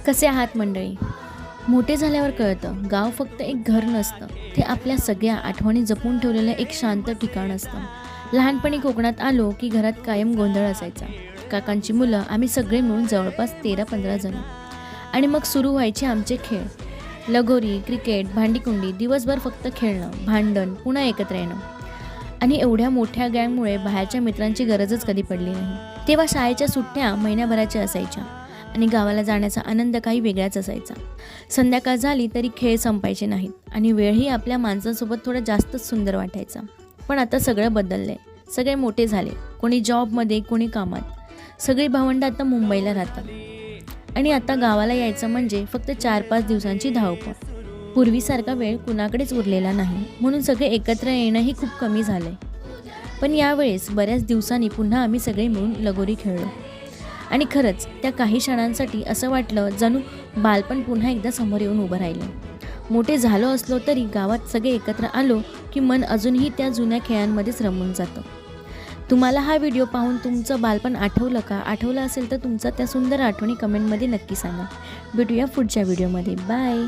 कसे आहात मंडळी? मोठे झाल्यावर कळतं, गाव फक्त एक घर नसतं, ते आपल्या सगळ्या आठवणी जपून ठेवलेलं एक शांत ठिकाण असतं. लहानपणी कोकणात आलो की घरात कायम गोंधळ असायचा. काकांची मुलं आम्ही सगळे मिळून जवळपास 13-15 जण. आणि मग सुरू व्हायचे आमचे खेळ. लगोरी, क्रिकेट, भांडीकुंडी, दिवसभर फक्त खेळणं, भांडण, पुन्हा एकत्र येणं. आणि एवढ्या मोठ्या गँगमुळे बाहेरच्या मित्रांची गरजच कधी पडली नाही. तेव्हा शाळेच्या सुट्ट्या महिन्याभराच्या असायच्या आणि गावाला जाण्याचा आनंद काही वेगळाच असायचा. संध्याकाळ झाली तरी खेळ संपायचे नाहीत आणि वेळही आपल्या माणसांसोबत थोडा जास्तच सुंदर वाटायचा. पण आता सगळं बदललंय. सगळे मोठे झाले, कोणी जॉबमध्ये, कोणी कामात. सगळी भावंडं आता मुंबईला राहतात आणि आता गावाला यायचं म्हणजे फक्त 4-5 दिवसांची धावपळ. पूर्वीसारखा वेळ कुणाकडेच उरलेला नाही, म्हणून सगळे एकत्र येणंही खूप कमी झालंय. पण यावेळेस बऱ्याच दिवसांनी पुन्हा आम्ही सगळे मिळून लगोरी खेळलो आणि खरंच त्या काही क्षणांसाठी असं वाटलं जणू बालपण पुन्हा एकदा समोर येऊन उभं राहिलं. मोठे झालो असलो तरी गावात सगळे एकत्र आलो की मन अजूनही त्या जुन्या खेळांमध्येच रमून जातं. तुम्हाला हा व्हिडिओ पाहून तुमचं बालपण आठवलं का? आठवलं असेल तर तुमचा त्या सुंदर आठवणी कमेंटमध्ये नक्की सांगा. भेटूया पुढच्या व्हिडिओमध्ये. बाय.